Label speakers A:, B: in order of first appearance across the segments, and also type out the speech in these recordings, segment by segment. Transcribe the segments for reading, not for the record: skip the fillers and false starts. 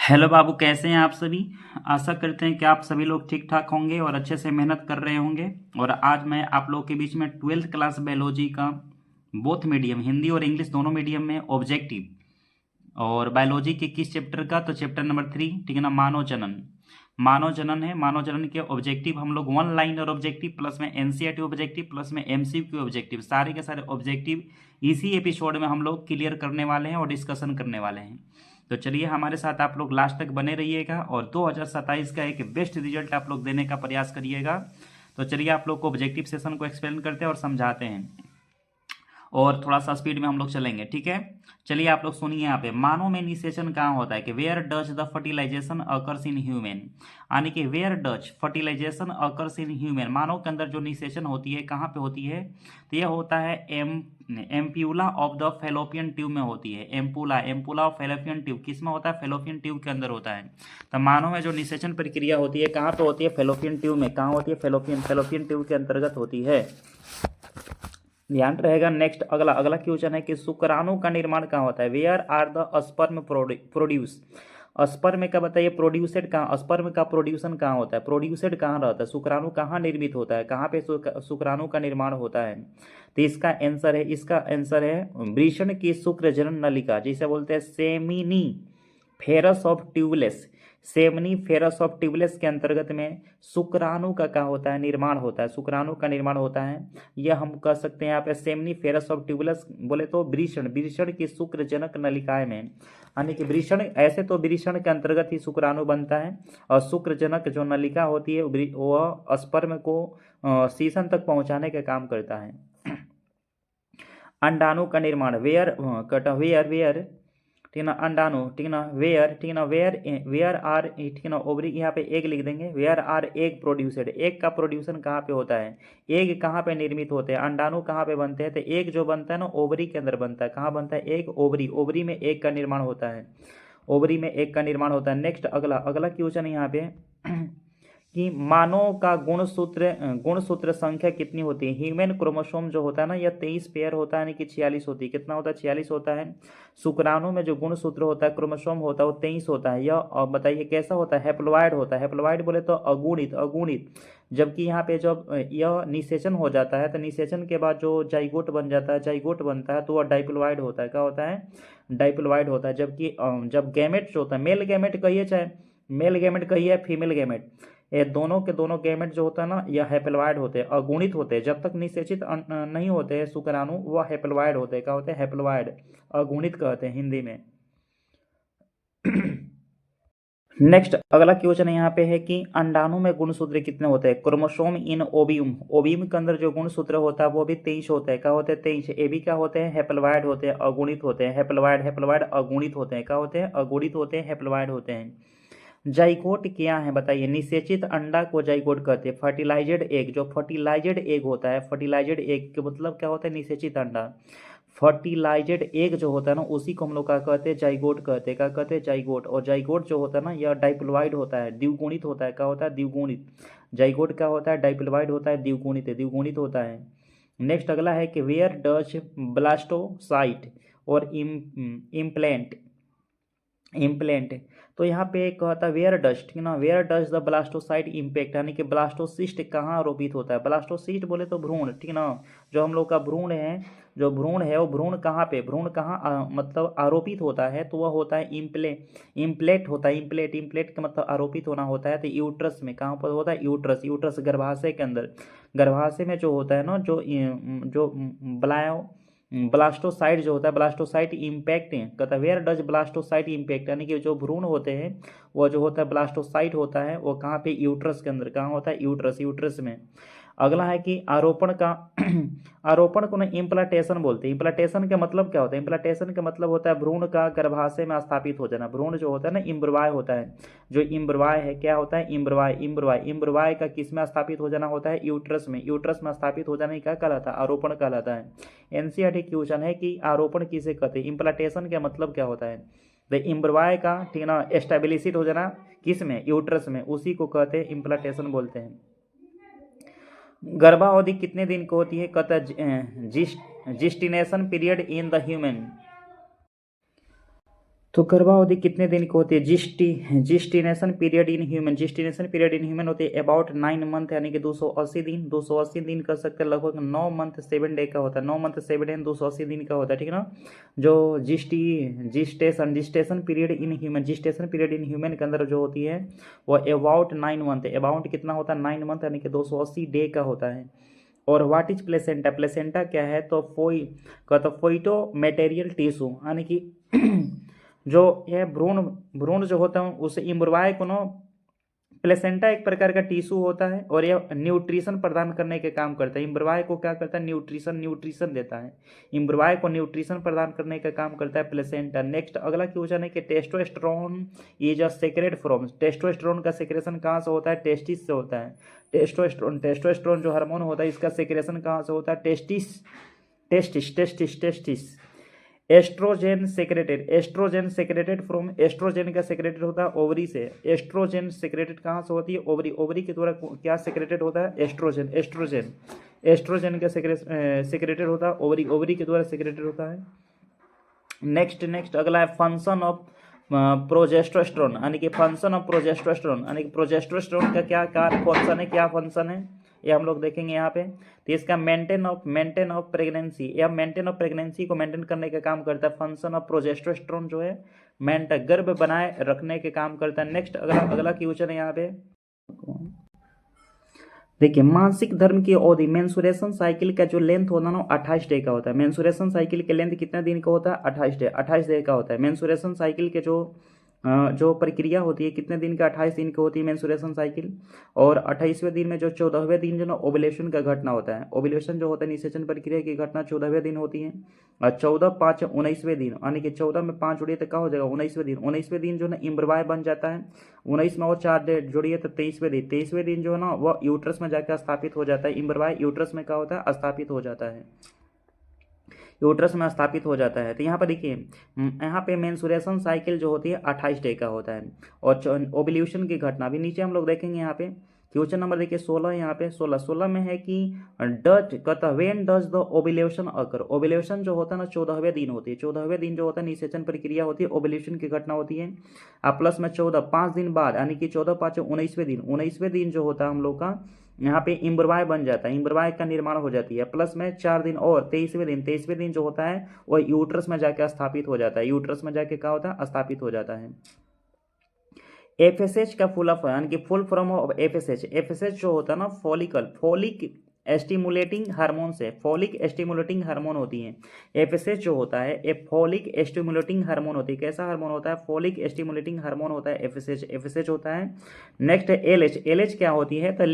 A: Hello बाबू, कैसे हैं आप सभी। आशा करते हैं कि आप सभी लोग ठीक ठाक होंगे और अच्छे से मेहनत कर रहे होंगे। और आज मैं आप लोग के बीच में 12th क्लास बायोलॉजी का बोथ मीडियम हिंदी और इंग्लिश दोनों मीडियम में ऑब्जेक्टिव और बायोलॉजी के किस चैप्टर का, तो चैप्टर नंबर 3, ठीक है ना, मानव जनन। मानव जनन है। मानव जनन के ऑब्जेक्टिव हम लोग वन लाइन और ऑब्जेक्टिव प्लस में एनसीईआरटी ऑब्जेक्टिव प्लस में एमसीक्यू ऑब्जेक्टिव सारे के सारे ऑब्जेक्टिव इसी एपिसोड में हम लोग क्लियर करने वाले हैं और डिस्कशन करने वाले हैं। तो चलिए हमारे साथ आप लोग लास्ट तक बने रहिएगा और 2027 का एक बेस्ट रिजल्ट आप लोग देने का प्रयास करिएगा। तो चलिए आप लोग को ऑब्जेक्टिव सेशन को एक्सप्लेन करते हैं और समझाते हैं और थोड़ा सा स्पीड में हम लोग चलेंगे, ठीक है। चलिए आप लोग सुनिए। यहाँ पे मानव में निषेचन कहाँ होता है कि where does the fertilisation occurs in human, यानी कि where does fertilisation occurs in human, मानव के अंदर जो निषेचन होती है कहाँ पे होती है, तो यह होता है ampulla of the fallopian tube में होती है। एम्पुला ऑफ फेलोपियन ट्यूब किस में होता है, फेलोपियन ट्यूब के अंदर होता है। तो मानव में जो निषेचन प्रक्रिया होती है कहाँ पे होती है, फेलोपियन ट्यूब में। कहाँ होती है, फेलोपियन ट्यूब के अंतर्गत होती है, ध्यान रहेगा। नेक्स्ट अगला अगला क्वेश्चन है कि शुक्राणु का निर्माण कहाँ होता है, where are the sperm produce. Sperm का बताइए प्रोड्यूसेड कहाँ, स्पर्म का प्रोड्यूसन कहाँ होता है, प्रोड्यूसेड कहाँ रहता है, शुक्राणु कहाँ निर्मित होता है, कहाँ पे शुक्राणु का निर्माण होता है। तो इसका आंसर है वृषण की शुक्र जनन नलिका, जिसे बोलते हैं seminiferous of tubules. Seminiferous of tubules के अंतर्गत में शुक्राणु का क्या होता है, निर्माण होता है, शुक्राणु का निर्माण होता है। यह हम कह सकते हैं यहाँ पे सेमनी फेरस ऑफ ट्यूबलेस बोले तो वृषण की शुक्रजनक नलिकाएं में, यानी कि वृषण, ऐसे तो वृषण के अंतर्गत ही शुक्राणु बनता है और शुक्रजनक जो नलिका होती है वह स्पर्म को सीसन तक पहुंचाने का काम करता है। अंडाणु का निर्माण वेयर वेयर ठीक है ना, अंडाणु, ठीक है ना, वेयर, ठीक है ना, वेयर आर, ठीक है ना, ओवरी, यहाँ पे एग लिख देंगे, where are egg produced, egg का प्रोड्यूसन कहाँ पे होता है, एग कहाँ पे निर्मित होते हैं, अंडाणु कहाँ पे बनते हैं, तो एग जो बनता है ना ओवरी के अंदर बनता है। कहाँ बनता है, एग ओवरी, ओवरी में एग का निर्माण होता है, ओवरी में एग का निर्माण होता है। नेक्स्ट अगला अगला क्वेश्चन यहाँ पे कि मानव का गुणसूत्र संख्या कितनी होती है। ह्यूमन क्रोमोसोम जो होता है ना यह 23 पेयर होता है, यानी कि 46 होती है। कितना होता है, 46 होता है। शुक्राणु में जो गुणसूत्र होता है, क्रोमोसोम होता है, वो 23 होता है। यह बताइए कैसा होता है, हैप्लॉइड होता है। हैप्लॉइड बोले तो अगुणित, अगुणित। जबकि यहाँ पे जब यह निषेचन हो जाता है तो निषेचन के बाद जो जाइगोट बन जाता है, जाइगोट बनता है तो वह डाइप्लॉइड होता है। क्या होता है, डाइप्लॉइड होता है। जबकि जब गैमेट जो होता है, मेल गैमेट कहिए चाहे मेल गैमेट कहिए फीमेल गैमेट, ये दोनों के दोनों गैमेट जो होता है ना यह हैप्लॉइड होते हैं, अगुणित होते हैं। जब तक निषेचित नहीं होते हैं शुक्राणु वह हैप्लॉइड होते हैं। क्या होते हैं, हैप्लॉइड, अगुणित कहते हैं हिंदी में। नेक्स्ट अगला क्वेश्चन यहाँ पे है कि अंडाणु में गुणसूत्र कितने होते हैं, क्रोमोसोम इन ओवियम, ओवियम के अंदर जो गुणसूत्र होता है वो भी 23 होते हैं। क्या होते हैं, 23। ये भी क्या होते हैं, हैप्लॉइड होते हैं, अगुणित होते हैं। हैप्लॉइड हैप्लॉइड अगुणित होते हैं। क्या होते हैं, अगुणित होते हैं, हैप्लॉइड होते हैं। जाइगोट क्या है बताइए, निषेचित अंडा को जाइगोट कहते हैं। फर्टिलाइज्ड एग, जो फर्टिलाइज्ड एग होता है, फर्टिलाइज्ड एग के मतलब क्या होता है, निषेचित अंडा। फर्टिलाइज्ड एग जो होता है ना उसी को हम लोग क्या कहते हैं, जाइगोट कहते हैं। क्या कहते हैं, जाइगोट। और जाइगोट जो होता है ना यह डाइप्लॉइड होता है, द्विगुणित होता है। क्या होता है, द्विगुणित। जाइगोट क्या होता है, डाइप्लॉइड होता है, द्विगुणित है, द्विगुणित होता है। नेक्स्ट अगला है कि वेयर डज ब्लास्टोसाइट और इम्प्लेंट, इम्प्लेंट, तो यहाँ पे कहता है वेयर डस्ट, ठीक है ना, वेयर डज द ब्लास्टोसाइट इम्पैक्ट, यानी कि ब्लास्टोसिस्ट कहाँ आरोपित होता है। ब्लास्टोसिस्ट बोले तो भ्रूण, ठीक है ना, जो हम लोग का भ्रूण है, जो भ्रूण है वो भ्रूण कहाँ पे, भ्रूण कहाँ मतलब आरोपित होता है, तो वह होता है इम्प्लेट होता है। इम्प्लेट का मतलब आरोपित होना होता है। तो यूट्रस में कहाँ पर होता है, यूट्रस गर्भाशय के अंदर, गर्भाशय में जो होता है ना जो ब्लायो ब्लास्टोसाइट जो होता है, ब्लास्टोसाइट इम्पैक्ट कहता है वेयर डज ब्लास्टोसाइट इम्पैक्ट, यानी कि जो भ्रूण होते हैं वो जो होता है ब्लास्टोसाइट होता है वो कहाँ पे, यूट्रस के अंदर। कहाँ होता है, यूट्रस में। अगला है कि आरोपण का आरोपण को ना इम्प्लांटेशन बोलते हैं। इम्प्लांटेशन का मतलब क्या होता है, इम्प्लांटेशन का मतलब होता है भ्रूण का गर्भाशय में स्थापित हो जाना। भ्रूण जो होता है ना इम्ब्रवाय होता है, जो इम्ब्रवाय है क्या होता है, इम्ब्रवाय का किस में स्थापित हो जाना होता है, यूट्रस में। यूट्रस में स्थापित हो जाने क्या कहलाता है, आरोपण कहलाता है। एनसीईआरटी क्वेश्चन है कि आरोपण किसे कहते हैं, इम्प्लांटेशन का मतलब क्या होता है। द इम्ब्रवाय का, ठीक है ना, एस्टेब्लिशिड हो जाना किस में, यूट्रस में, उसी को कहते हैं इम्प्लांटेशन बोलते हैं। गर्भावधि कितने दिन की होती है, कहता है gestation period in the human, तो गर्भावधि कितने दिन की होती है? Gestation period in human, gestation period in human होती है अबाउट 9 मंथ यानी कि 280 दिन, 280 दिन कर सकते हैं, लगभग 9 मंथ 7 डे का होता है, 9 मंथ 7 डे 280 दिन का होता है, ठीक है ना। जो gestation period in human, gestation period in human के अंदर जो होती है वो अबाउट 9 मंथ, अबाउट कितना होता है? 9 मंथ यानी कि 280 डे का होता है। और व्हाट इज प्लेसेंटा? प्लेसेंटा क्या है? तो फोइटो मेटेरियल टिश्यू यानी कि जो ये भ्रूण भ्रूण जो होता है उसे इम्ब्रवाय को ना, प्लेसेंटा एक प्रकार का टिश्यू होता है और यह न्यूट्रिशन प्रदान करने के काम करता है। इम्ब्रवाय को क्या करता है? न्यूट्रिशन देता है। इम्ब्रवाय को न्यूट्रिशन प्रदान करने का काम करता है प्लेसेंटा। नेक्स्ट अगला क्वेश्चन है कि testosterone is a secrete from, testosterone का सेक्रेशन कहाँ से होता है? टेस्टिस से होता है। टेस्टोस्टेरोन जो हार्मोन होता है इसका सेक्रेशन कहाँ से होता है? Testis. Estrogen secreted from, estrogen का सेक्रेटेड होता है ओवरी से। एस्ट्रोजेन सेक्रेटेड कहाँ से होती है? ओवरी। ओवरी के द्वारा क्या सेक्रेटेड होता है? एस्ट्रोजेन का सेक्रेटेड होता है ओवरी, ओवरी के द्वारा सेक्रेटेड होता है। नेक्स्ट अगला है फंक्शन ऑफ प्रोजेस्टेरोन यानी कि फंक्शन ऑफ प्रोजेस्टेरोन यानी कि प्रोजेस्टेरोन का क्या फंक्शन है, क्या फंक्शन है ये हम लोग देखेंगे यहाँ पे। तो इसका मेंटेन ऑफ प्रेगनेंसी, या मेंटेन ऑफ प्रेगनेंसी को मेंटेन करने का काम करता है। फंक्शन ऑफ प्रोजेस्टेरोन जो है गर्भ बनाए रखने के काम करता है। नेक्स्ट अगला क्वेश्चन है यहाँ पे, देखिए मासिक धर्म की अवधि, मेंसुरेशन साइकिल का जो लेंथ होता है ना 28 डे का होता है। मेंसुरेशन साइकिल के लेंथ कितने दिन का होता है? 28 डे का होता है। मेंसुरेशन साइकिल के जो प्रक्रिया होती है कितने दिन का? 28 दिन की होती है मेंसुरेशन साइकिल। और 28वें दिन में जो 14वें दिन जो ना ओवुलेशन का घटना होता है, ओवुलेशन जो होता है निषेचन प्रक्रिया की घटना 14वें दिन होती है। और 14, 5, 19वें दिन यानी कि 14 में 5 जोड़िए तो क्या हो जाएगा? 19वें दिन जो ना इम्ब्रवाय बन जाता है। 19 में और 4 डेट जोड़िए तो 23वें दिन जो है ना वह यूट्रस में जाकर स्थापित हो जाता है। इम्ब्रवाय यूट्रस में क्या होता है? स्थापित हो जाता है, यूट्रस में स्थापित हो जाता है। तो यहाँ पर देखिए यहाँ पे मेंसुरेशन साइकिल जो होती है 28 डे का होता है। और ओवुलेशन की घटना भी नीचे हम लोग देखेंगे। यहाँ पे क्वेश्चन नंबर देखिए 16, यहाँ पे 16 में है कि when does the ovulation occur, ovulation जो होता है ना 14वें दिन होती है। 14वें दिन जो होता है निषेचन प्रक्रिया होती है, ओवुलेशन की घटना होती है। प्लस में 14, 5 दिन बाद यानी कि 14, 5, 19वें दिन जो होता है हम लोग का यहाँ पे इम्ब्रवाय बन जाता है, इम्ब्रवाय का निर्माण हो जाती है। प्लस में 4 दिन और 23वें दिन जो होता है वह यूट्रस में जाकर स्थापित हो जाता है। यूट्रस में जाके क्या होता है? स्थापित हो जाता है। एफएसएच का फुल यानी कि फुल फॉर्म ऑफ एफएसएच जो होता है ना फॉलिक एस्टिमुलेटिंग हार्मोन से, फॉलिक एस्टिमुलेटिंग हार्मोन होती है। एफएसएच जो होता है ए फॉलिक एस्टिमुलेटिंग हार्मोन होती है। कैसा हार्मोन होता है? फॉलिक एस्टिमुलेटिंग हार्मोन होता है एफएसएच होता है। नेक्स्ट एलएच क्या होती है? तो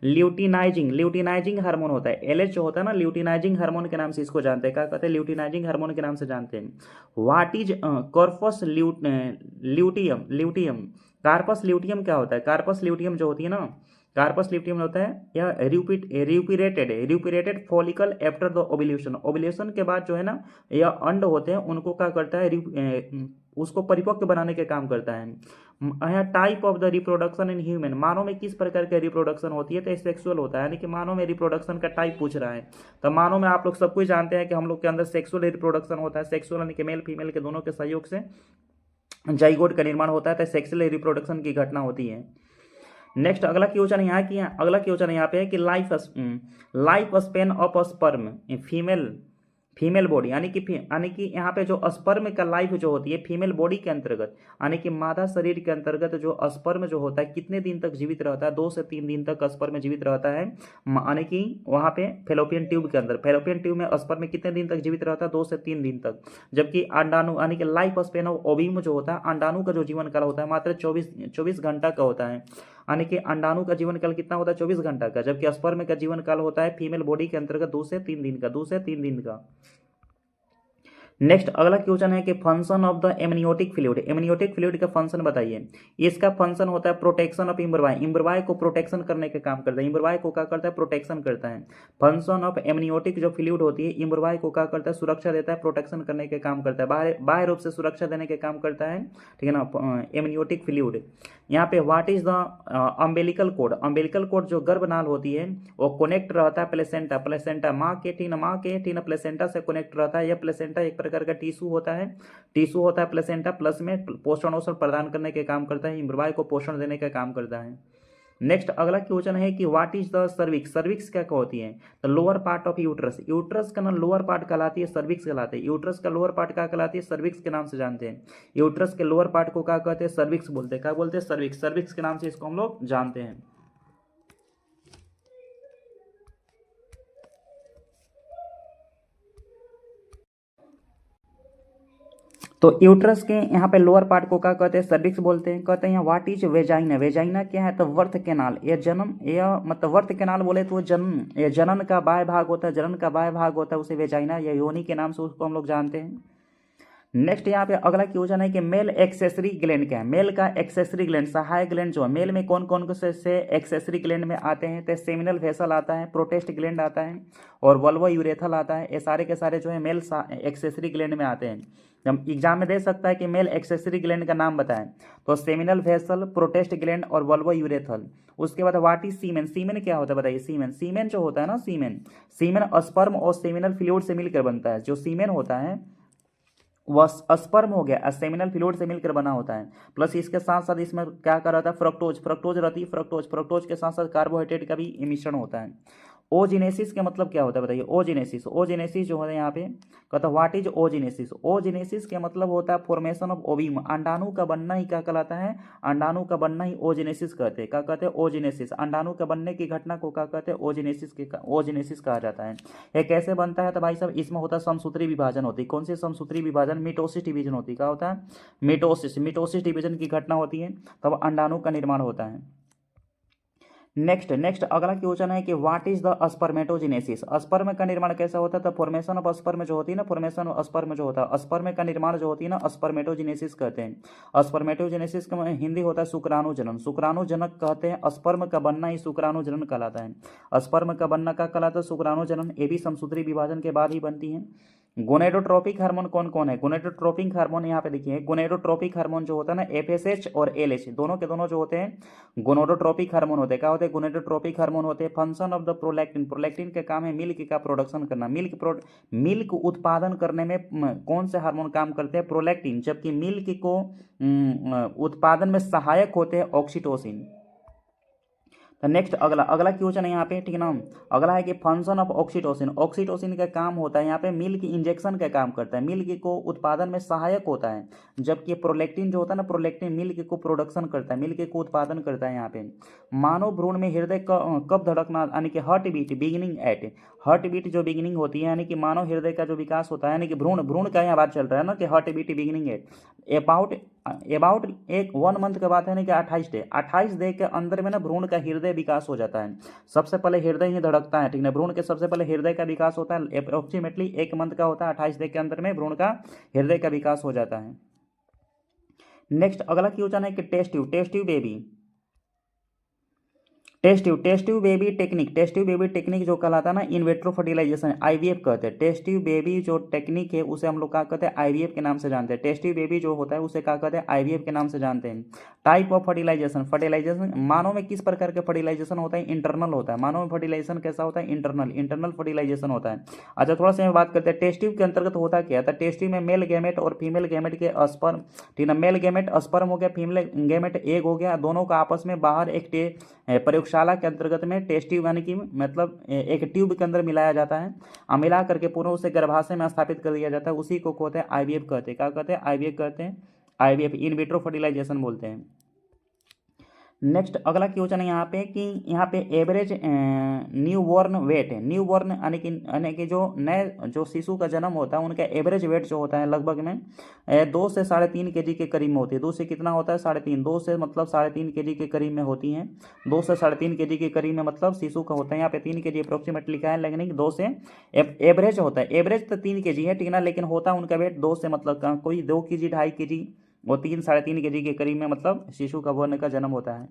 A: ल्यूटिनाइजिंग हार्मोन होता है। एलएच जो होता है ना ल्यूटिनाइजिंग हार्मोन के नाम से इसको जानते हैं। क्या कहते हैं? ल्यूटिनाइजिंग हार्मोन के नाम से जानते हैं। What is corpus luteum, corpus luteum क्या होता है? कार्पस ल्यूटियम जो होती है ना, कार्पस ल्यूटियम होता है यह ruptured follicle after the ovulation, ovulation के बाद जो है ना यह अंड होते हैं उनको क्या करता है? उसको परिपक्व बनाने के काम करता है। Type of the reproduction in human, मानव में किस प्रकार का रिप्रोडक्शन होती है? तो सेक्सुअल होता है, यानी कि मानव में रिप्रोडक्शन का टाइप पूछ रहा है। तो मानव में आप लोग सब कुछ जानते हैं कि हम लोग के अंदर सेक्सुअल रिप्रोडक्शन होता है। सेक्सुअल यानी कि मेल फीमेल के दोनों के सहयोग से जाइगोट का निर्माण होता है, तो सेक्सुअल रिप्रोडक्शन की घटना होती है। नेक्स्ट अगला क्वेश्चन यहाँ पे है कि life span of sperm female body, यानी कि यहाँ पे जो स्पर्म का लाइफ जो होती है फीमेल बॉडी के अंतर्गत, यानी कि मादा शरीर के अंतर्गत जो स्पर्म जो होता है कितने दिन तक जीवित रहता है? 2 से 3 दिन तक स्पर्म जीवित रहता है, यानी कि वहाँ पे फैलोपियन ट्यूब के अंदर, फैलोपियन ट्यूब में स्पर्म कितने दिन तक जीवित रहता है? 2 से 3 दिन तक। जबकि अंडाणु यानी कि लाइफ स्पेन ऑफ ओविम जो होता है, अंडाणु का जो जीवन काल होता है मात्र 24 घंटा का होता है, यानी कि अंडाणु का जीवन काल कितना होता है? 24 घंटा का। जबकि स्पर्म का जीवन काल होता है फीमेल बॉडी के अंतर्गत 2 से 3 दिन का। नेक्स्ट अगला क्वेश्चन है कि function of the amniotic fluid का फंक्शन बताइए। इसका फंक्शन होता है प्रोटेक्शन ऑफ इम्ब्रवाय को प्रोटेक्शन करने का काम करता है। इम्ब्रवाय को क्या करता है? प्रोटेक्शन करता है। फंक्शन ऑफ एमनियोटिक जो फ्लूइड होती है इम्ब्रवाय को क्या करता है? सुरक्षा देता है, प्रोटेक्शन करने के काम करता है, बाह्य रूप से सुरक्षा देने के काम करता है, ठीक है ना, एमनियोटिक फ्लूइड। यहाँ पे what is the umbilical cord जो गर्भनाल होती है वो कनेक्ट रहता है प्लेसेंटा माँ के टीना प्लेसेंटा से कनेक्ट रहता है। यह प्लेसेंटा एक प्रकार का टिश्यू होता है, प्लेसेंटा, प्लस में पोषण औषध प्रदान करने के काम करता है, इम्ब्रवाई को पोषण देने का काम करता है। नेक्स्ट अगला क्वेश्चन है कि what is the cervix, cervix क्या होती है? The lower part of uterus, uterus का ना लोअर पार्ट कहलाती है सर्विक्स कहलाते हैं। यूट्रस का लोअर पार्ट क्या कहलाती है? सर्विक्स के नाम से जानते हैं। यूट्रस के लोअर पार्ट को क्या कहते हैं? सर्विक्स बोलते हैं। क्या बोलते हैं? सर्विक्स, सर्विक्स के नाम से इसको हम लोग जानते हैं। तो यूट्रस के यहाँ पे लोअर पार्ट को क्या कहते हैं? सर्विक्स बोलते हैं। कहते हैं यहाँ व्हाट इज वेजाइना, वेजाइना क्या है? तो वर्थ कैनाल, ये जन्म, यह मतलब वर्थ कैनाल बोले तो जन्म, ये जनन का बाह्य भाग होता है, जनन का बाह्य भाग होता है, उसे वेजाइना या योनि के नाम से उसको हम लोग जानते हैं। नेक्स्ट यहाँ पे अगला क्वेश्चन है कि मेल एक्सेसरी ग्लैंड क्या है? मेल का एक्सेसरी ग्लैंड, सहायक ग्लैंड जो है मेल में कौन कौन से एक्सेसरी ग्लैंड में आते हैं? तो सेमिनल वेसल आता है, प्रोटेस्ट ग्लैंड आता है और वल्वो यूरेथल आता है। ये सारे के सारे जो है मेल एक्सेसरी ग्लैंड में आते हैं। जब एग्जाम में दे सकता है कि मेल एक्सेसरी ग्लैंड का नाम बताएं, तो सेमिनल वेसल, प्रोटेस्ट ग्लैंड और वल्वो यूरेथल। उसके बाद व्हाट इज सीमेन, सीमेन क्या होता है बताइए? सीमेन, सीमेन जो होता है ना, सीमेन, सीमेन स्पर्म और सेमिनल फ्लूइड से मिलकर बनता है। जो सीमेन होता है वह स्पर्म हो गया, सेमिनल फ्लूइड से मिलकर बना होता है। प्लस इसके साथ साथ इसमें क्या कर रहा था? फ्रक्टोज, फ्रक्टोज रहती है, फ्रक्टोज के साथ साथ कार्बोहाइड्रेट का भी मिश्रण होता है। ओजिनेसिस का मतलब क्या होता है बताइए? ओजिनेसिस, ओजिनेसिस जो है यहाँ पे कहता है व्हाट इज ओजिनेसिस, ओजिनेसिस का मतलब होता है फॉर्मेशन ऑफ ओविम, अंडाणु का बनना ही क्या कहलाता है? अंडाणु का बनना ही ओजिनेसिस कहते हैं। क्या कहते हैं? ओजिनेसिस, अंडाणु का बनने की घटना को क्या कहते हैं? ओजिनेसिस कहा जाता है। ये कैसे बनता है? तो भाई साहब इसमें होता है समसूत्री विभाजन होती है। कौन सी समसूत्री विभाजन? मिटोसिस डिवीजन होती है। क्या होता है? मिटोसिस डिवीजन की घटना होती है, तब अंडाणु का निर्माण होता है। नेक्स्ट अगला क्वेश्चन है कि what is the spermatogenesis, sperm का निर्माण कैसा होता है? तो फॉर्मेशन ऑफ स्पर्म जो होती है ना, फॉर्मेशन ऑफ स्पर्म जो होता है, स्पर्म का निर्माण जो होती है ना, स्पर्मेटोजेनेसिस कहते हैं। स्पर्मेटोजेनेसिस का हिंदी होता है शुक्राणु जनन, शुक्राणु जनक कहते हैं। स्पर्म का बनना ही शुक्राणु जनन कहलाता है। स्पर्म का बनना का कहलाता है शुक्राणु जनन। ये भी समसूत्री विभाजन के बाद ही बनती है। गोनेडोट्रोपिक हार्मोन कौन कौन है? गोनेडोट्रोपिक हार्मोन यहाँ पे देखिए, गोनेडोट्रोपिक हार्मोन जो होता है ना, एफएसएच और एलएच दोनों के दोनों जो होते हैं गोनेडोट्रोपिक हार्मोन होते हैं। क्या होते हैं? गोनेडोट्रोपिक हार्मोन होते हैं। Function of the prolactin, prolactin का काम है मिल्क का प्रोडक्शन करना। मिल्क उत्पादन करने में कौन से हार्मोन काम करते हैं? प्रोलैक्टिन। जबकि मिल्क को उत्पादन में सहायक होते हैं ऑक्सीटोसिन। तो नेक्स्ट अगला क्वेश्चन है यहाँ पे, ठीक है ना। अगला है कि फंक्शन ऑफ ऑक्सीटोसिन, ऑक्सीटोसिन का काम होता है यहाँ पे मिल्क इंजेक्शन का काम करता है, मिल्क को उत्पादन में सहायक होता है। जबकि प्रोलैक्टिन जो होता है ना, प्रोलैक्टिन मिल्क को प्रोडक्शन करता है, मिल्क को उत्पादन करता है। यहाँ पे मानव भ्रूण में हृदय कब धड़कना, यानी कि heart beat beginning at, heart beat जो बिगिनिंग होती है, यानी कि मानव हृदय का जो विकास होता है, यानी कि भ्रूण का यहाँ बात चल रहा है ना कि heart beat beginning at about एक 1 मंथ के बाद है ना कि 28 डे के अंदर में ना भ्रूण का हृदय विकास हो जाता है। सबसे पहले हृदय ही धड़कता है, ठीक है। भ्रूण के सबसे पहले हृदय का विकास होता है, अप्रोक्सीमेटली 1 मंथ का होता है। 28 डे के अंदर में भ्रूण का हृदय का विकास हो जाता है। नेक्स्ट अगला क्वेश्चन है कि test tube baby, test tube baby technique जो कहलाता है ना, इन विट्रो फर्टिलाइजेशन, आईवीएफ कहते हैं। टेस्ट ट्यूब बेबी जो टेक्निक है उसे हम लोग क्या कहते हैं? आईवीएफ के नाम से जानते हैं। टेस्ट ट्यूब बेबी जो होता है उसे क्या कहते हैं? आईवीएफ के नाम से जानते हैं। टाइप ऑफ फर्टिलाइजेशन मानव में किस प्रकार के फर्टिलाइजेशन होता है? इंटरनल होता है। मानव में फर्टिलाइजेशन कैसा होता है? इंटरनल फर्टिलाइजेशन होता है। अच्छा थोड़ा सा बात करते हैं टेस्ट ट्यूब के अंतर्गत होता क्या था। टेस्ट ट्यूब में मेल गैमेट और फीमेल गैमेट के स्पर्म, ठीक है, मेल गैमेट स्पर्म हो गया, फीमेल गैमेट एग हो गया, दोनों का आपस में बाहर एक प्रयोगशाला के अंतर्गत में टेस्ट ट्यूब यानी कि मतलब एक ट्यूब के अंदर मिलाया जाता है, मिला करके पूर्ण उसे गर्भाशय में स्थापित कर दिया जाता है। उसी को कहते हैं आईवीएफ कहते हैं। क्या कहते हैं? आईवीएफ कहते हैं। आईवीएफ इन विट्रो फर्टिलाइजेशन बोलते हैं। नेक्स्ट अगला क्वेश्चन है यहाँ पे कि यहाँ पे एवरेज न्यू बॉर्न वेट है, न्यू बॉर्न यानी कि जो नए जो शिशु का जन्म होता है उनका एवरेज वेट जो होता है लगभग में 2 से 3.5 kg के करीब में होती है। 2 से कितना होता है? 3.5, 2 से मतलब 3.5 kg के करीब में होती हैं। 2 से 3.5 kg के करीब में मतलब शिशु का होता है। यहाँ पे 3 kg अप्रोक्सीमेट लिखा है, लेकिन 2 से एवरेज होता है। एवरेज तो 3 kg है, ठीक है ना, लेकिन होता है उनका वेट 2 से मतलब कोई 2 kg 2.5 kg वो 3-3.5 kg के करीब में मतलब शिशु का बॉर्न का जन्म होता है।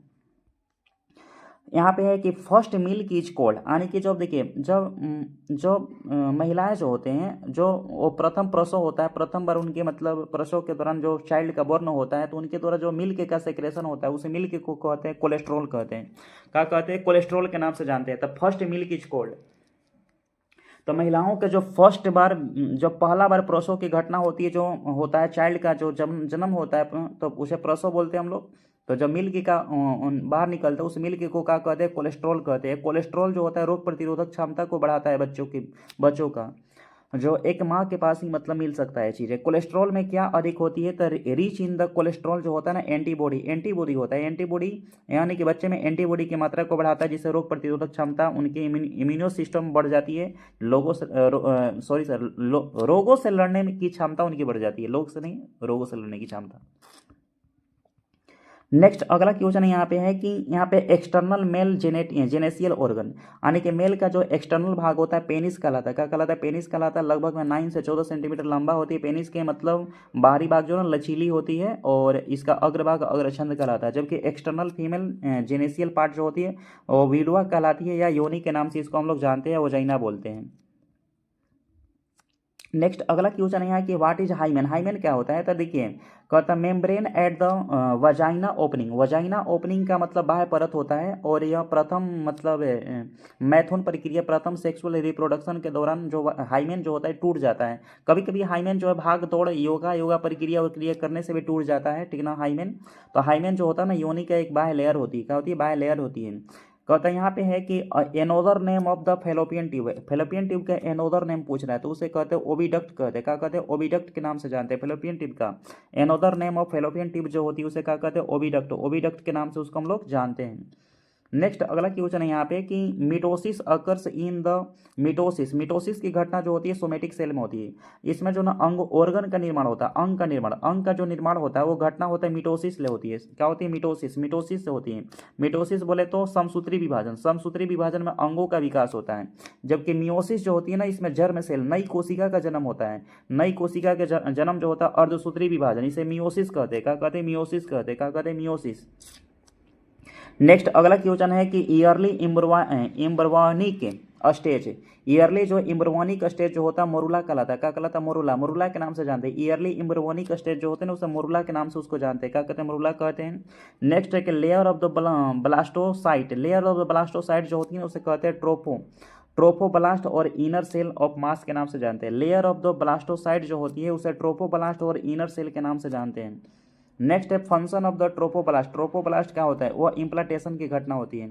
A: यहाँ पे है कि फर्स्ट मिल्क इज कोल्ड, यानी कि जब देखिए जब महिलाएं जो होते हैं जो वो प्रथम प्रसव होता है, प्रथम बार उनके मतलब प्रसव के दौरान जो चाइल्ड का बॉर्न होता है तो उनके द्वारा जो मिल्क का सेक्रेशन होता है उसे मिल्क को कहते हैं कोलेस्ट्रॉल कहते हैं। क्या कहते हैं? कोलेस्ट्रॉल के नाम से जानते हैं। तब फर्स्ट मिल्क इज कोल्ड। तो महिलाओं के जो फर्स्ट बार जो पहला बार प्रसव की घटना होती है, जो होता है चाइल्ड का जो जन्म होता है, तो उसे प्रसव बोलते हैं हम लोग। तो जब मिल्क का बाहर निकलता है, उस मिल्क को क्या कहते हैं? कोलेस्ट्रॉल कहते हैं। कोलेस्ट्रॉल जो होता है रोग प्रतिरोधक क्षमता को बढ़ाता है बच्चों का, जो एक माँ के पास ही मतलब मिल सकता है चीज़ें। कोलेस्ट्रॉल में क्या अधिक होती है? तो रिच इन द कोलेस्ट्रॉल जो होता है ना, एंटीबॉडी होता है। एंटीबॉडी यानी कि बच्चे में एंटीबॉडी की मात्रा को बढ़ाता है, जिससे रोग प्रतिरोधक क्षमता, उनकी इम्यूनो सिस्टम बढ़ जाती है। रोगों से लड़ने की क्षमता उनकी बढ़ जाती है। लोग से नहीं, रोगों से लड़ने की क्षमता। नेक्स्ट अगला क्वेश्चन यहाँ पे है कि यहाँ पे एक्सटर्नल मेल जेनेसियल ऑर्गन, यानी कि मेल का जो एक्सटर्नल भाग होता है पेनिस कहलाता है। क्या कहलाता है? पेनिस कहलाता है। लगभग में 9 से 14 सेंटीमीटर लंबा होती है। पेनिस के मतलब बाहरी भाग जो है ना लचीली होती है, और इसका अग्रभाग अग्रछंद कहलाता है। जबकि एक्सटर्नल फीमेल जेनेसियल पार्ट जो होती है वो विडवा कहलाती है, या योनि के नाम से इसको हम लोग जानते हैं, वजाइना बोलते हैं। नेक्स्ट अगला क्वेश्चन है कि व्हाट इज हाइमेन? हाइमेन क्या होता है? तो देखिए, कहता membrane at the vagina opening. Vagina opening का मतलब बाह्य परत होता है, और यह प्रथम मतलब मैथुन प्रक्रिया, प्रथम सेक्सुअल रिप्रोडक्शन के दौरान जो हाइमेन जो होता है टूट जाता है। कभी कभी हाइमेन जो है भाग दौड़ योगा प्रक्रिया और क्रिया करने से भी टूट जाता है, ठीक ना हाइमेन। तो हाइमेन जो होता है ना, योनि का एक बाह्य लेयर होती है। क्या होती है? बाह्य लेयर होती है। कहता है यहाँ पे है कि another name of the fallopian tube है। फेलोपियन ट्यूब का एनोदर नेम पूछ रहा है, तो उसे कहते हैं ओविडक्ट कहते हैं। क्या कहते हैं? ओविडक्ट के नाम से जानते हैं फेलोपियन ट्यूब का। Another name of fallopian tube जो होती है उसे क्या कहते हैं? ओविडक्ट। ओविडक्ट के नाम से उसको हम लोग जानते हैं। नेक्स्ट अगला क्वेश्चन है यहाँ पे कि mitosis occurs in the mitosis की घटना जो होती है सोमेटिक सेल में होती है। इसमें जो ना अंग ऑर्गन का निर्माण होता है, अंग का जो निर्माण होता है वो घटना होता है मिटोसिस से होती है। क्या होती है? मिटोसिस से होती है। मिटोसिस बोले तो समसूत्री विभाजन में अंगों का विकास होता है। जबकि मियोसिस जो होती है ना, इसमें जर्म सेल, नई कोशिका का जन्म होता है। नई कोशिका के जन्म जो होता है अर्धसूत्री विभाजन, इसे मियोसिस कहते हैं। क्या कहते हैं? मियोसिस कहते हैं। क्या कहते हैं? मियोसिस। नेक्स्ट अगला क्वेश्चन है कि ईयरली इम्ब्रवानिक स्टेज। ईयरली जो इम्ब्रवानिक स्टेज जो होता है मोरुला कहलाता है। क्या कहलाता है? मोरुला के नाम से जानते हैं। ईयरली इम्ब्रवानिक स्टेज जो होते हैं ना, उसे मोरुला के नाम से उसको जानते हैं। क्या कहते हैं? मोरुला कहते हैं। नेक्स्ट है कि layer of the blastocyst. Layer of the blastocyst जो होती है उसे कहते हैं ट्रोफोब्लास्ट और इनर सेल ऑफ मास के नाम से जानते हैं। लेयर ऑफ द ब्लास्टोसाइट जो होती है उसे ट्रोफोब्लास्ट और इनर सेल के नाम से जानते हैं। नेक्स्ट है function of the trophoblast. Trophoblast क्या होता है? वो इम्प्लांटेशन की घटना होती है।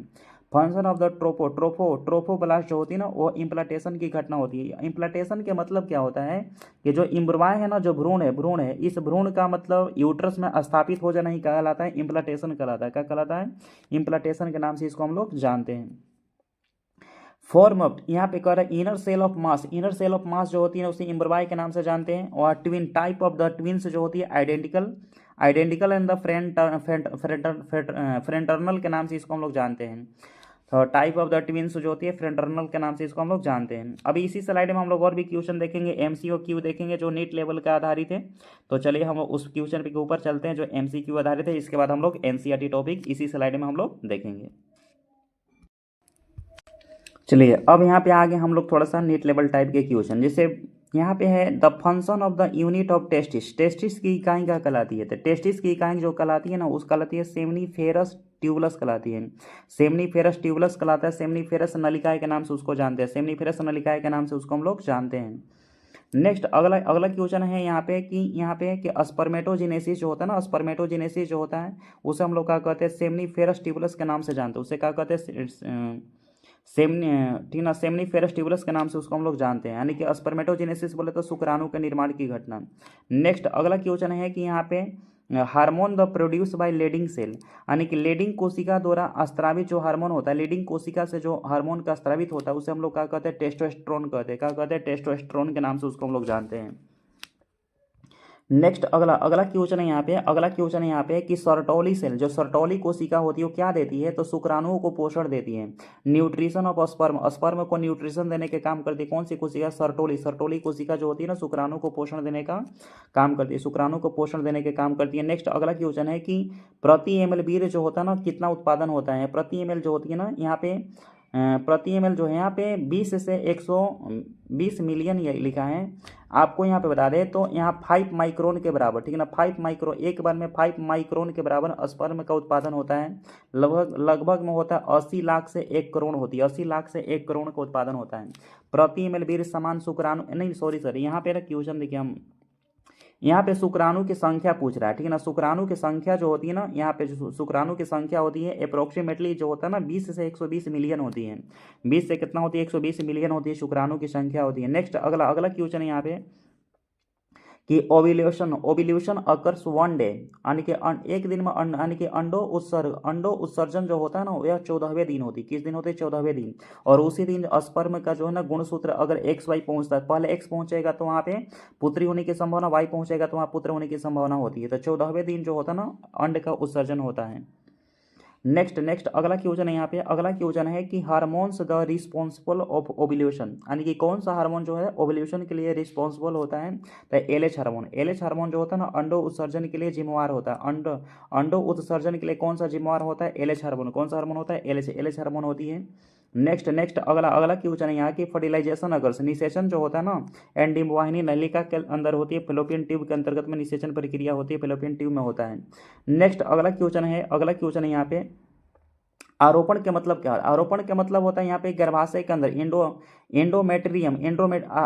A: फंक्शन ऑफ द ट्रोफोब्लास्ट जो होती है ना, वो इम्प्लांटेशन की घटना होती है। इम्प्लांटेशन के मतलब क्या होता है कि जो इम्ब्रवाय है ना, जो भ्रूण है, इस भ्रूण का मतलब यूट्रस में स्थापित हो जाना ही कहलाता है, इम्प्लांटेशन कहलाता है। क्या कहलाता है? इम्प्लांटेशन के नाम से इसको हम लोग जानते हैं। फॉर्म ऑफ यहाँ पे कह रहा है inner cell of mass. Inner cell of mass जो होती है उसे इम्ब्रवाई के नाम से जानते हैं। और twin type of the twins जो होती है आइडेंटिकल एंड द फ्रेंटर्नल के नाम से इसको हम लोग जानते हैं। तो टाइप ऑफ द ट्विन्स जो होती है फ्रेंटर्नल के नाम से इसको हम लोग जानते हैं। अभी इसी स्लाइड में हम लोग और भी क्वेश्चन देखेंगे, MCQ देखेंगे जो नीट लेवल का आधारित है। तो चलिए हम उस क्वेश्चन के ऊपर चलते हैं जो MCQ आधारित है। इसके बाद हम लोग NCERT टॉपिक इसी स्लाइड में हम लोग देखेंगे। चलिए अब यहाँ पे आगे हम लोग थोड़ा सा नीट लेवल टाइप के क्वेश्चन, जैसे यहाँ पे है the function of the unit of testis की इकाई क्या कहलाती है? तो टेस्टिस की इकाई जो कहलाती है ना, उस कहलाती है सेमनीफेरस ट्यूबुलस कहलाती है। सेमनीफेरस ट्यूबुलस कहलाता है। सेमनीफेरस नलिकाएं के नाम से उसको जानते हैं। सेमनीफेरस नलिकाएं के नाम से उसको हम लोग जानते हैं। नेक्स्ट अगला क्वेश्चन है यहाँ पे कि स्पर्मेटोजेनेसिस जो होता है ना, स्पर्मेटोजेनेसिस जो होता है उसे हम लोग क्या कहते हैं? सेमनीफेरस ट्यूबुलस के नाम से जानते हैं। उसे क्या कहते हैं? ठीक ना, सेमनीफेरस ट्यूबुलस के नाम से उसको हम लोग जानते हैं। यानी कि स्पर्मेटोजेनेसिस बोले तो शुक्राणु के निर्माण की घटना। नेक्स्ट अगला क्वेश्चन है कि यहाँ पे hormone the produce by Leydig cell, यानी कि लेडिंग कोशिका द्वारा स्त्रावित जो हार्मोन होता है, लेडिंग कोशिका से जो हार्मोन का स्त्रावित होता है उसे हम लोग क्या कहते हैं? टेस्टोस्टेरोन कहते हैं। क्या कहते हैं? टेस्टोस्टेरोन के नाम से उसको हम लोग जानते हैं। नेक्स्ट अगला क्वेश्चन है यहाँ पे कि सर्टोली सेल, जो सर्टोली कोशिका होती है वो क्या देती है? तो शुक्राणुओं को पोषण देती है। न्यूट्रिशन ऑफ स्पर्म को न्यूट्रिशन देने के काम करती है कौन सी कोशिका? सर्टोली कोशिका जो होती है ना, शुक्राणु को पोषण देने का काम करती है। शुक्राणु को पोषण देने के काम करती है। नेक्स्ट अगला क्वेश्चन है कि प्रति ml वीर्य जो होता है ना, कितना उत्पादन होता है? प्रति ml जो होती है ना, यहाँ पे प्रति एम एल जो है यहाँ पे 20 से 120 मिलियन ये लिखा है। आपको यहाँ पे बता दें तो यहाँ 5 माइक्रोन के बराबर, ठीक है ना, 5 माइक्रोन, एक बार में 5 माइक्रोन के बराबर स्पर्म का उत्पादन होता है। लगभग लगभग में होता है 80 लाख से 1 करोड़ होती है, 80 लाख से 1 करोड़ का उत्पादन होता है प्रति एम एल वीर्य समान शुक्राणु, नहीं सॉरी यहाँ पे ना क्वेश्चन देखिए, हम यहाँ पे शुक्राणु की संख्या पूछ रहा है, ठीक है ना। शुक्राणु की संख्या जो होती है ना, यहाँ पे जो शुक्राणु की संख्या होती है अप्रोक्सीमेटली जो होता है ना 20 से 120 मिलियन होती है। 20 से कितना होती है, 120 मिलियन होती है शुक्राणु की संख्या होती है। नेक्स्ट अगला अगला क्वेश्चन है यहाँ पे कि ओव्यूलेशन अकर्स वन डे, यानी कि एक दिन में यानी कि अंडो उत्सर्जन जो होता है ना यह 14वें दिन होती है। किस दिन होती है, 14वें दिन। और उसी दिन स्पर्म का जो है ना गुणसूत्र अगर एक्स वाई पहुंचता है, पहले एक्स पहुंचेगा तो वहाँ पे पुत्री होने की संभावना, वाई पहुंचेगा तो वहाँ पुत्र होने की संभावना होती है। तो 14वें दिन जो होता है ना अंड का उत्सर्जन होता है। नेक्स्ट अगला क्वेश्चन है यहाँ पे, अगला क्वेश्चन है कि hormones the responsible of ovulation, यानी कि कौन सा हार्मोन जो है ओव्यूलेशन के लिए रिस्पॉन्सिबल होता है। तो एलएच हार्मोन, एलएच हार्मोन जो होता है ना अंडो उत्सर्जन के लिए जिम्मेवार होता है। अंडो उत्सर्जन के लिए कौन सा जिम्मेवार होता है, एलएच हार्मोन। कौन सा हार्मोन होता है, एलएच हार्मोन होती है। नेक्स्ट अगला अगला क्वेश्चन है यहाँ की फर्टिलाइजेशन अगर निषेचन जो होता है ना एंडीम वाहिनी नलिका के अंदर होती है, फेलोपियन ट्यूब के अंतर्गत में निषेचन प्रक्रिया होती है, फेलोपियन ट्यूब में होता है। नेक्स्ट अगला क्वेश्चन है यहाँ पे आरोपण के मतलब क्या है। आरोपण के मतलब होता है यहाँ पे गर्भाशय के अंदर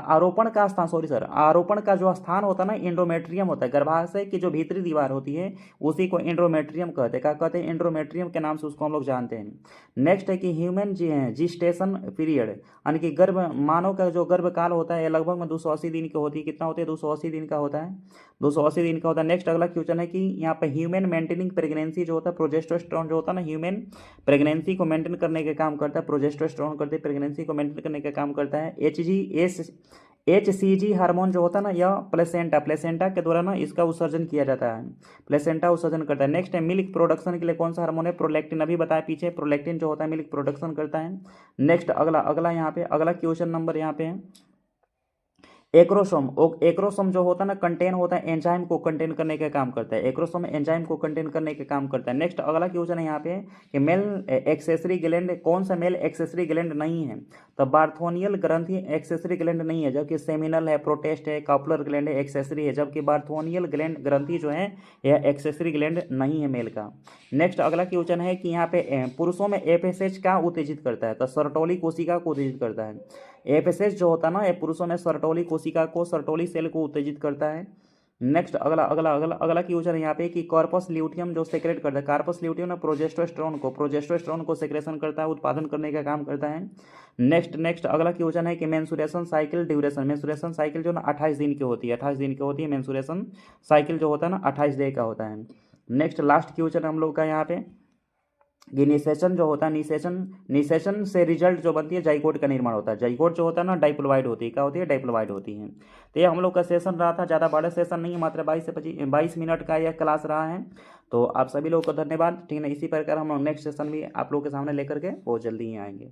A: आरोपण का स्थान, आरोपण का जो स्थान होता है ना एंडोमेट्रियम होता है। गर्भाशय की जो भीतरी दीवार होती है उसी को एंडोमेट्रियम कहते हैं। क्या कहते हैं, एंडोमेट्रियम के नाम से उसको हम लोग जानते हैं। नेक्स्ट है कि ह्यूमन जिस्टेशन पीरियड, यानी कि मानव का जो गर्भकाल होता है लगभग में 280 दिन की होती है। कितना होता है, 280 दिन का होता है, 280 दिन का होता है। नेक्स्ट अगला क्वेश्चन है कि यहाँ पे ह्यूमन मेंटेनिंग प्रेगनेंसी जो होता है, प्रोजेस्टेरोन जो होता है ना ह्यूमन प्रेगनेंसी को मेंटेन करने का काम करता है, प्रोजेस्टेरोन करते हैं, प्रेगनेंसी को मेंटेन करने का काम करता है। HCG हार्मोन जो होता है ना यह प्लेसेंटा के द्वारा ना इसका उत्सर्जन किया जाता है, प्लेसेंटा उत्सर्जन करता है। नेक्स्ट है मिल्क प्रोडक्शन के लिए कौन सा हार्मोन है, प्रोलैक्टिन, अभी बताया पीछे, प्रोलैक्टिन जो होता है मिल्क प्रोडक्शन करता है। नेक्स्ट अगला यहाँ पे अगला क्वेश्चन नंबर यहाँ पे है एक्रोसोम जो होता है ना कंटेन होता है एंजाइम को कंटेन करने का काम करता है, एक्रोसोम एंजाइम को कंटेन करने का काम करता है। नेक्स्ट अगला क्वेश्चन है यहाँ पे कि मेल एक्सेसरी ग्लैंड, कौन सा मेल एक्सेसरी ग्लैंड नहीं है। तो बार्थोनियल ग्रंथि एक्सेसरी ग्लैंड नहीं है, जबकि सेमिनल है, प्रोटेस्ट है, कॉपलर ग्लैंड है एक्सेसरी है, जबकि बार्थोनियल ग्लैंड ग्रंथि जो है यह एक्सेसरी ग्लैंड नहीं है मेल का। नेक्स्ट अगला क्वेश्चन है कि यहाँ पे पुरुषों में एफएसएच क्या उत्तेजित करता है। तो सर्टोली कोशिका को उत्तेजित करता है। एफएसएच जो होता है ना ये पुरुषों में सर्टोली कोशिका को, सर्टोली सेल को उत्तेजित करता है। नेक्स्ट अगला क्वेश्चन है यहाँ पे कि कॉर्पस ल्यूटियम जो सेक्रेट करता है, कार्पस ल्यूटियम ना प्रोजेस्टेरोन को सेक्रेशन करता है, उत्पादन करने का काम करता है। नेक्स्ट अगला क्वेश्चन है कि mensuration cycle duration, mensuration cycle जो ना 28 दिन की होती है, 28 दिन की होती है मेंसुरेशन साइकिल जो होता है ना 28 डे का होता है। नेक्स्ट लास्ट क्वेश्चन हम लोग का यहाँ पे कि निषेचन जो होता है, निषेचन से रिजल्ट जो बनती है जाइगोट का निर्माण होता है। जाइगोट जो होता है ना डाइप्लोइड होती है, क्या होती है, डाइप्लोइड होती है। तो ये हम लोग का सेशन रहा था, ज़्यादा बड़ा सेशन नहीं है, मात्र 22 मिनट का यह क्लास रहा है। तो आप सभी लोगों को धन्यवाद, ठीक है ना। इसी प्रकार हम लोग नेक्स्ट सेशन भी आप लोगों के सामने लेकर के बहुत जल्दी ही आएंगे।